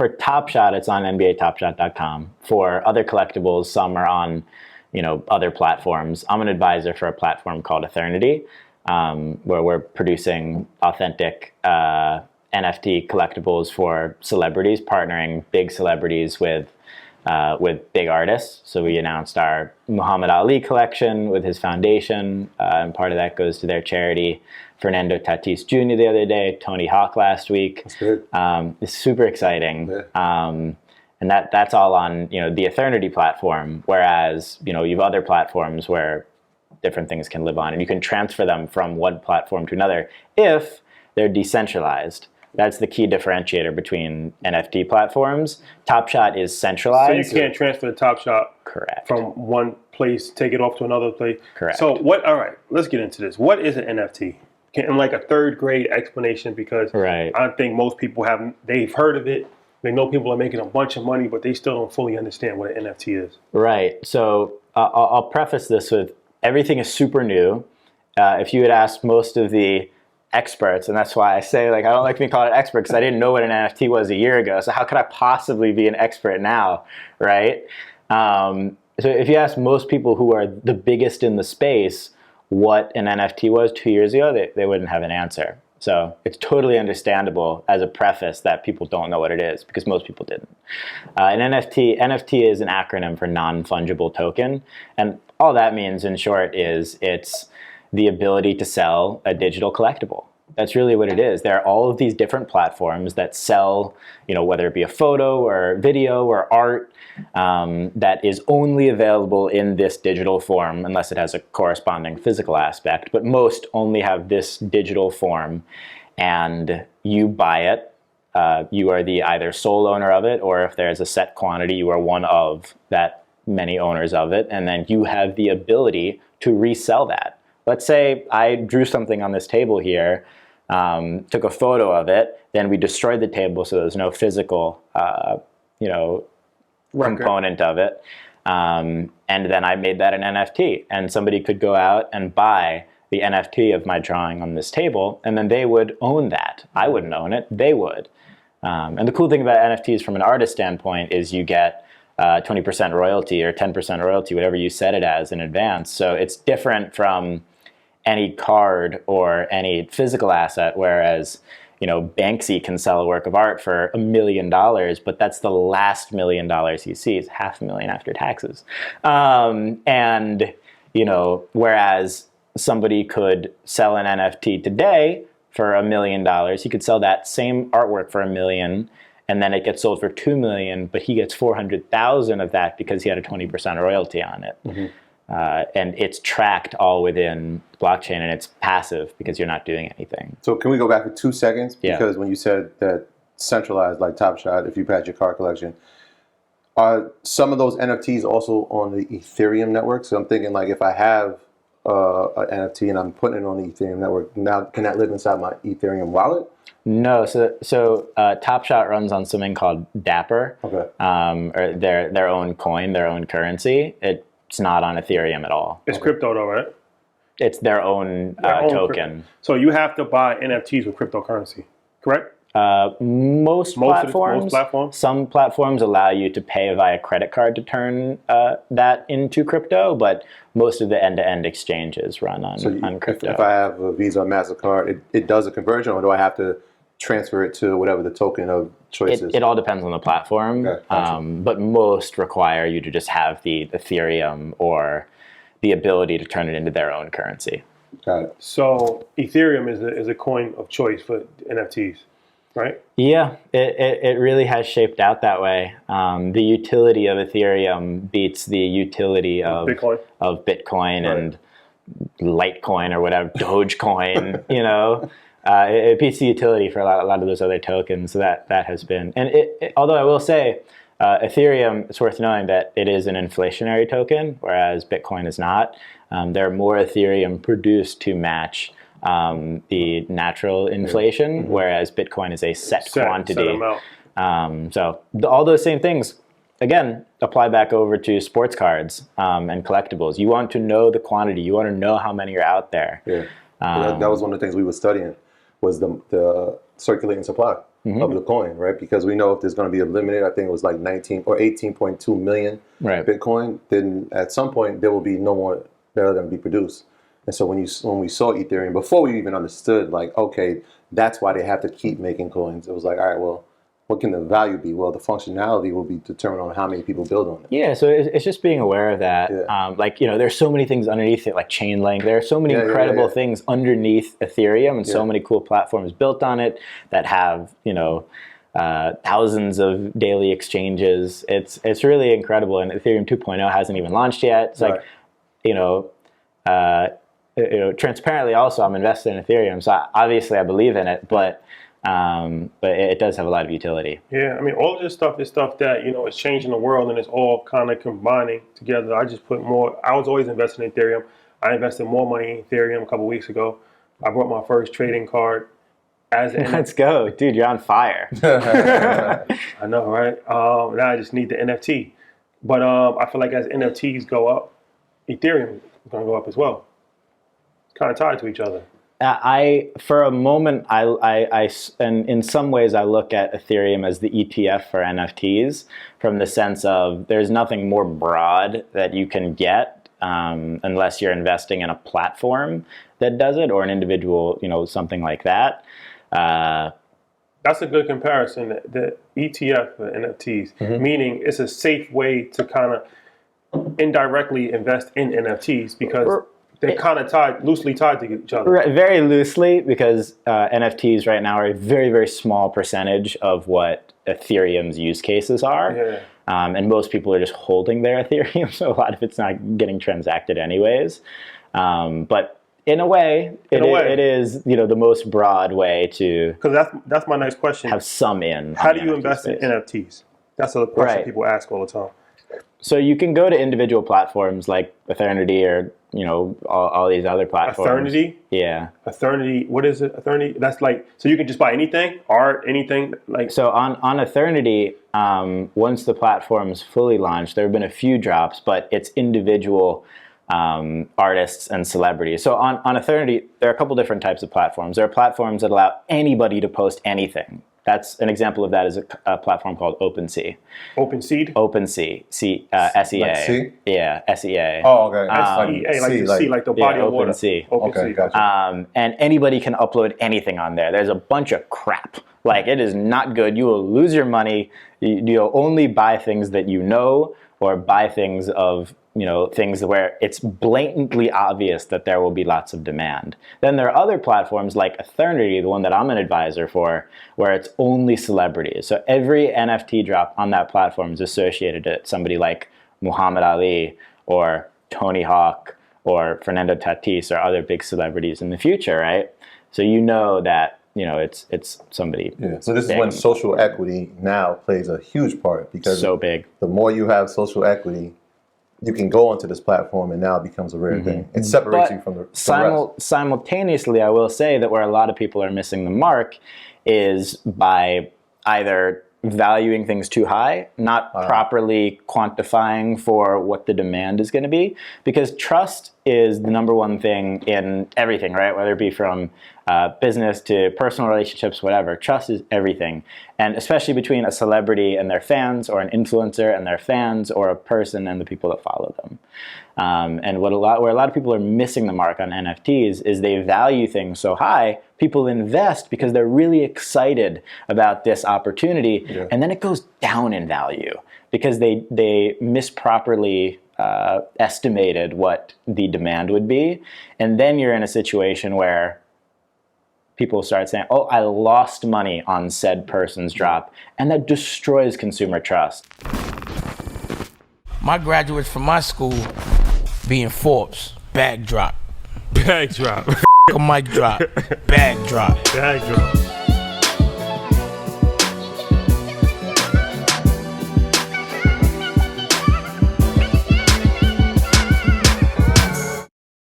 for Top Shot, it's on NBATopShot.com. For other collectibles, some are on, other platforms. I'm an advisor for a platform called Eternity, where we're producing authentic NFT collectibles for celebrities, partnering big celebrities with big artists. So we announced our Muhammad Ali collection with his foundation, and part of that goes to their charity. Fernando Tatis Jr. the other day, Tony Hawk last week. That's good. It's super exciting. Yeah. And that's all on, the Eternity platform, whereas, you have other platforms where different things can live on, and you can transfer them from one platform to another if they're decentralized. That's the key differentiator between NFT platforms. Top Shot is centralized. So you can't transfer the Top Shot Correct. from one place, take it off to another place. Correct. So all right, let's get into this. What is an NFT? In like a third grade explanation, because Right. I think most people they've heard of it. They know people are making a bunch of money, but they still don't fully understand what an NFT is. Right. So I'll preface this with everything is super new. If you had asked most of the experts, and that's why I say, I don't like being called an expert because I didn't know what an NFT was a year ago. So how could I possibly be an expert now, right? So if you ask most people who are the biggest in the space what an NFT was 2 years ago, they wouldn't have an answer. So it's totally understandable as a preface that people don't know what it is, because most people didn't. An NFT is an acronym for non-fungible token. And all that means, in short, is it's the ability to sell a digital collectible. That's really what it is. There are all of these different platforms that sell, whether it be a photo or video or art, that is only available in this digital form, unless it has a corresponding physical aspect. But most only have this digital form, and you buy it. You are the either sole owner of it, or if there's a set quantity, you are one of that many owners of it, and then you have the ability to resell that. Let's say I drew something on this table here, took a photo of it, then we destroyed the table so there's no physical, component of it, and then I made that an NFT, and somebody could go out and buy the NFT of my drawing on this table, and then they would own that. I wouldn't own it, they would. And the cool thing about NFTs from an artist standpoint is you get 20% royalty or 10% royalty, whatever you set it as in advance. So it's different from any card or any physical asset, whereas Banksy can sell a work of art for $1 million, but that's the last $1 million he sees, $500,000 after taxes. Whereas somebody could sell an NFT today for $1 million, he could sell that same artwork for $1 million, and then it gets sold for $2 million, but he gets $400,000 of that because he had a 20% royalty on it. Mm-hmm. And it's tracked all within blockchain, and it's passive because you're not doing anything. So can we go back for 2 seconds? Yeah. Because when you said that centralized, like Top Shot, if you had your card collection, are some of those NFTs also on the Ethereum network? So I'm thinking, if I have an NFT and I'm putting it on the Ethereum network, now can that live inside my Ethereum wallet? No, so Top Shot runs on something called Dapper, okay. Or their own coin, their own currency. It's not on Ethereum at all. It's crypto though, right? It's their own token. So you have to buy NFTs with cryptocurrency, correct? Most platforms. Some platforms allow you to pay via credit card to turn that into crypto, but most of the end-to-end exchanges run on crypto. If I have a Visa or MasterCard, it does a conversion, or do I have to transfer it to whatever the token of choice is? It all depends on the platform, okay, gotcha. But most require you to just have the Ethereum or the ability to turn it into their own currency. Got it. So Ethereum is a coin of choice for NFTs, right? Yeah, it really has shaped out that way. The utility of Ethereum beats the utility of Bitcoin, right, and Litecoin or whatever, Dogecoin, it beats the utility for a lot of those other tokens. So that has been, and although I will say, Ethereum, it's worth knowing that it is an inflationary token, whereas Bitcoin is not. There are more Ethereum produced to match the natural inflation, mm-hmm. whereas Bitcoin is a set quantity. So all those same things, again, apply back over to sports cards and collectibles. You want to know the quantity. You want to know how many are out there. Yeah, that was one of the things we were studying, was the circulating supply. of the coin, right? Because we know if there's going to be a limited, I think it was like 19 or 18.2 million Bitcoin, then at some point there will be no more that are going to be produced. And so when we saw Ethereum, before we even understood, like, okay, that's why they have to keep making coins. It was like, all right, well, what can the value be? Well, the functionality will be determined on how many people build on it. Yeah, so it's just being aware of that. Yeah. Like, there's so many things underneath it, like Chainlink. There are so many incredible things underneath Ethereum, and so many cool platforms built on it that have, thousands of daily exchanges. It's really incredible, and Ethereum 2.0 hasn't even launched yet. It's like, transparently also, I'm invested in Ethereum, so obviously I believe in it, but it does have a lot of utility. Yeah, I mean, all of this stuff is stuff that, is changing the world, and it's all kind of combining together. I just put more, I was always invested in Ethereum. I invested more money in Ethereum a couple weeks ago. I bought my first trading card as an Let's go. Dude, you're on fire. I know, right? Now I just need the NFT. But I feel like as NFTs go up, Ethereum is going to go up as well. It's kind of tied to each other. For a moment, and in some ways, I look at Ethereum as the ETF for NFTs, from the sense of there's nothing more broad that you can get unless you're investing in a platform that does it, or an individual, something like that. That's a good comparison. The ETF for NFTs, meaning it's a safe way to kind of indirectly invest in NFTs because they're kind of loosely tied to each other. Very loosely, because NFTs right now are a very, very small percentage of what Ethereum's use cases are. Yeah. And most people are just holding their Ethereum, so a lot of it's not getting transacted anyways. But in a way, it is the most broad way to. Because that's my next question. Have some in. How do you invest in NFTs? That's a question people ask all the time. So you can go to individual platforms like Eternity or all these other platforms. Eternity? Yeah. Eternity. What is it? Eternity? That's like, so you can just buy anything, art, anything like. So on Eternity, once the platform's fully launched, there have been a few drops, but it's individual artists and celebrities. So on Eternity, there are a couple different types of platforms. There are platforms that allow anybody to post anything. That's an example of that is a platform called OpenSea. OpenSea? OpenSea, S-E-A. Like sea? Yeah, S-E-A. Oh, okay. S-E-A, like the sea, like the body of water. OpenSea. Okay, gotcha. And anybody can upload anything on there. There's a bunch of crap. Like, it is not good. You will lose your money. You'll only buy things that you know, or buy things of things where it's blatantly obvious that there will be lots of demand. Then there are other platforms like Eternity, the one that I'm an advisor for, where it's only celebrities. So every NFT drop on that platform is associated to somebody like Muhammad Ali or Tony Hawk or Fernando Tatis or other big celebrities in the future, right? So that it's somebody. Yeah. So this is when social equity now plays a huge part, because so big. The more you have social equity, you can go onto this platform, and now it becomes a rare thing. It separates you from the rest. Simultaneously, I will say that where a lot of people are missing the mark is by either valuing things too high, not properly quantifying for what the demand is going to be, because trust is the number one thing in everything, right? Whether it be from business to personal relationships, whatever. Trust is everything, and especially between a celebrity and their fans, or an influencer and their fans, or a person and the people that follow them. And where a lot of people are missing the mark on NFTs is they value things so high, people invest because they're really excited about this opportunity, and then it goes down in value because they misproperly estimated what the demand would be, and then you're in a situation where people start saying, oh, I lost money on said person's drop, and that destroys consumer trust. My graduates from my school being Forbes, bag drop. Bag drop. A mic drop, bag drop. Bag drop.